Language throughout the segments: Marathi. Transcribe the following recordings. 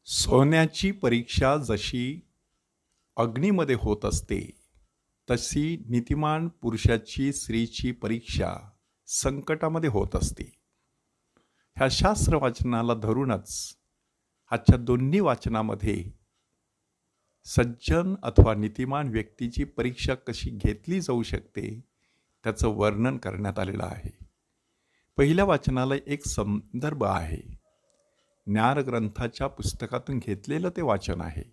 सोन्याची परीक्षा जशी अग्नीमध्ये होत असते, तशी नीतिमान पुरुषाची स्त्रीची परीक्षा संकटामध्ये होत असते. ह्या शास्त्र वाचनाला धरूनच आजच्या दोन्ही वाचनामध्ये सज्जन अथवा नीतिमान व्यक्तीची परीक्षा कशी घेतली जाऊ शकते त्याचं वर्णन करण्यात आलेलं आहे. पहिल्या वाचनाला एक संदर्भ आहे. ज्ञानग्रंथाच्या पुस्तकातून घेतलेलं ते वाचन आहे.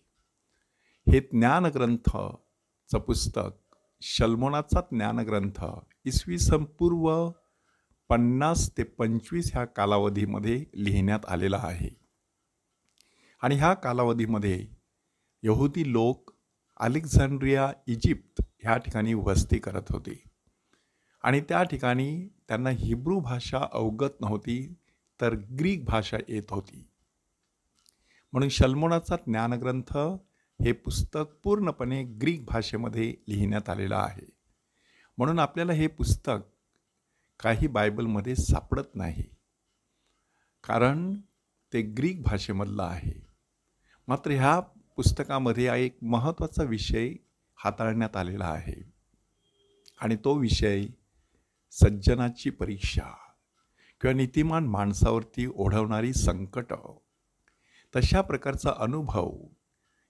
हे ज्ञानग्रंथचं पुस्तक शल्मोनाचा ज्ञानग्रंथ इसवी सन पूर्व 50 ते 25 ह्या कालावधीमध्ये लिहिण्यात आलेला आहे. आणि ह्या कालावधीमध्ये यहुदी लोक अलेक्झांड्रिया इजिप्त ह्या ठिकाणी वस्ती करत होते. आणि त्या ठिकाणी त्यांना हिब्रू भाषा अवगत नव्हती, तर ग्रीक भाषा येत होती. म्हणून शल्मोनाचा ज्ञानग्रंथ हे पुस्तक पूर्णपणे ग्रीक भाषेमध्ये लिहिण्यात आलेलं आहे. म्हणून आपल्याला हे पुस्तक काही बायबलमध्ये सापडत नाही, कारण ते ग्रीक भाषेमधलं आहे. मात्र ह्या पुस्तकामध्ये एक महत्त्वाचा विषय हाताळण्यात आलेला आहे, आणि तो विषय सज्जनाची परीक्षा किंवा नीतिमान माणसावरती ओढवणारी संकट. तशा प्रकारचा अनुभव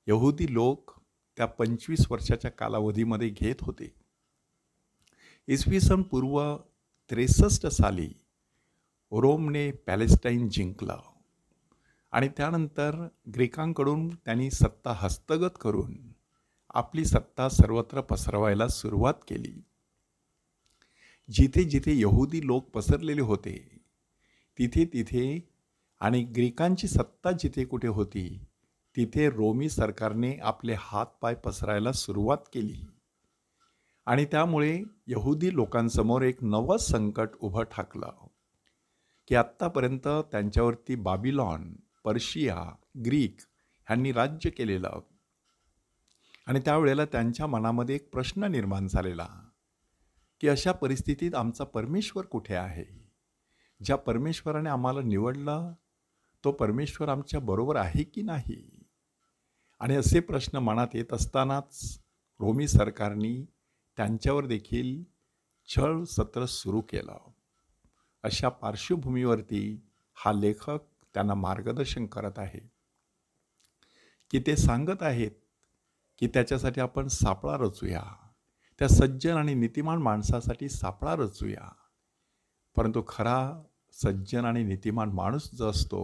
यहुदी लोक त्या 25 वर्षाच्या कालावधीमध्ये घेत होते. इसवी सन पूर्व 63 साली रोमने पॅलेस्टाईन जिंकलं आणि त्यानंतर ग्रीकांकडून त्यांनी सत्ता हस्तगत करून आपली सत्ता सर्वत्र पसरवायला सुरुवात केली. जिथे जिथे यहुदी लोक पसरलेले होते तिथे तिथे आणि ग्रीकांची सत्ता जिथे कुठे होती तिथे रोमी सरकारने आपले हातपाय पसरायला सुरुवात केली. आणि त्यामुळे यहुदी लोकांसमोर एक नवं संकट उभं ठाकलं की आत्तापर्यंत त्यांच्यावरती बाबिलॉन, पर्शिया, ग्रीक ह्यांनी राज्य केलेलं. आणि त्यावेळेला त्यांच्या मनामध्ये एक प्रश्न निर्माण झालेला की अशा परिस्थितीत आमचा परमेश्वर कुठे आहे? ज्या परमेश्वराने आम्हाला निवडलं तो परमेश्वर आमच्या बरोबर आहे की नाही? आणि असे प्रश्न मनात येत असतानाच रोमी सरकारने त्यांच्यावर देखील छळ सत्र सुरू केलं. अशा पार्श्वभूमीवरती हा लेखक त्यांना मार्गदर्शन करत आहे की ते सांगत आहेत की त्याच्यासाठी आपण सापळा रचूया, त्या सज्जन आणि नीतिमान माणसासाठी सापळा रचूया. परंतु खरा सज्जन आणि नीतिमान माणूस जो असतो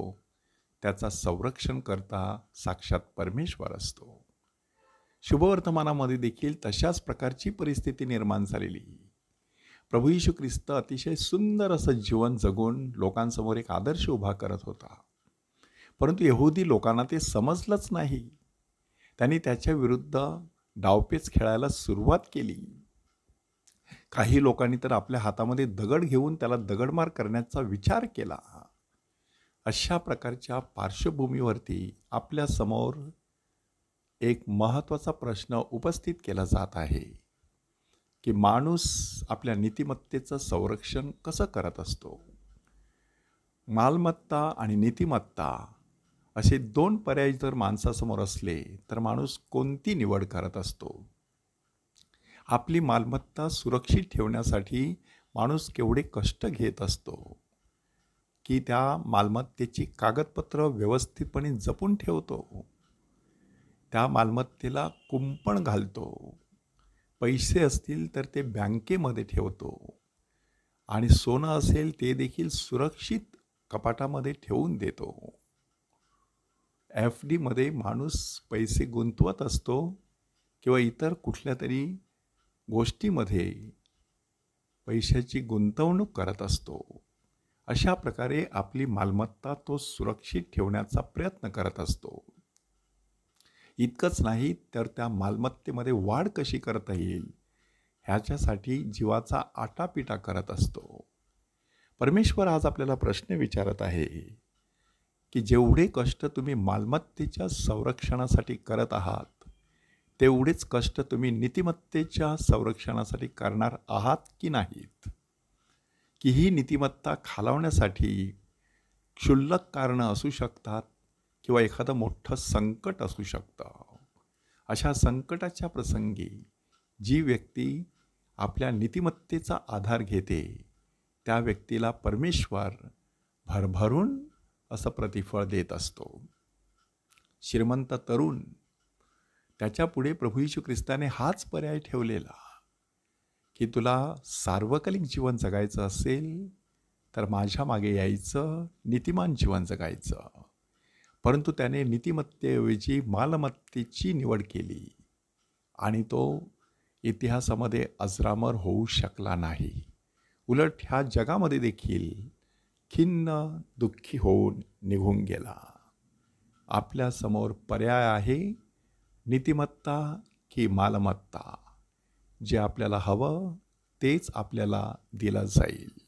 त्याचा संरक्षण करता साक्षात परमेश्वर असतो. शुभवर्तमानामध्ये देखील तशाच प्रकारची परिस्थिती निर्माण झालेली. प्रभू येशू ख्रिस्त अतिशय सुंदर असं जीवन जगून लोकांसमोर एक आदर्श उभा करत होता. परंतु यहुदी लोकांना ते समजलंच नाही. त्यांनी त्याच्या विरुद्ध डावपेच खेळायला सुरुवात केली. काही लोकांनी तर आपल्या हातामध्ये दगड घेऊन त्याला दगडमार करण्याचा विचार केला. अशा प्रकारच्या पार्श्वभूमीवरती आपल्यासमोर एक महत्त्वाचा प्रश्न उपस्थित केला जात आहे की माणूस आपल्या नीतिमत्तेचं संरक्षण कसं करत असतो? मालमत्ता आणि नीतिमत्ता असे दोन पर्याय जर माणसासमोर असले तर माणूस कोणती निवड करत असतो? आपली मालमत्ता सुरक्षित ठेवण्यासाठी माणूस केवढे कष्ट घेत असतो की त्या मालमत्तेची कागदपत्र व्यवस्थितपणे जपून ठेवतो, त्या मालमत्तेला कुंपण घालतो, पैसे असतील तर ते बँकेमध्ये ठेवतो, आणि सोनं असेल ते देखील सुरक्षित कपाटामध्ये ठेवून देतो. FD मध्ये माणूस पैसे गुंतवत असतो किंवा इतर कुठल्या तरी गोष्टीमध्ये पैशाची गुंतवणूक करत असतो. अशा प्रकारे आपली मालमत्ता तो सुरक्षित ठेवण्याचा प्रयत्न करत असतो. इतकंच नाही तर त्या मालमत्तेमध्ये वाढ कशी करता येईल ह्याच्यासाठी जीवाचा आटापिटा करत असतो. परमेश्वर आज आपल्याला प्रश्न विचारत आहे की जेवढे कष्ट तुम्ही मालमत्तेच्या संरक्षणासाठी करत आहात तेवढेच कष्ट तुम्ही नीतिमत्तेच्या संरक्षणासाठी करणार आहात की नाहीत? की ही नीतिमत्ता खालावण्यासाठी क्षुल्लक कारणं असू शकतात किंवा एखादं मोठं संकट असू शकतं. अशा संकटाच्या प्रसंगी जी व्यक्ती आपल्या नीतिमत्तेचा आधार घेते त्या व्यक्तीला परमेश्वर भरभरून असं प्रतिफळ देत असतो. श्रीमंत तरुण, त्याच्यापुढे प्रभू येशू ख्रिस्ताने हाच पर्याय ठेवलेला की तुला सार्वकालिक जीवन जगायचं असेल तर माझ्या मागे यायचं, नीतिमान जीवन जगायचं. परंतु त्याने नीतिमत्तेऐवजी मालमत्तेची निवड केली आणि तो इतिहासामध्ये अजरामर होऊ शकला नाही. उलट ह्या जगामध्ये देखील खिन्न दुःखी होऊन निघून गेला. आपल्यासमोर पर्याय आहे, नीतिमत्ता की मालमत्ता. जे आपल्याला हवं तेच आपल्याला दिलं जाईल.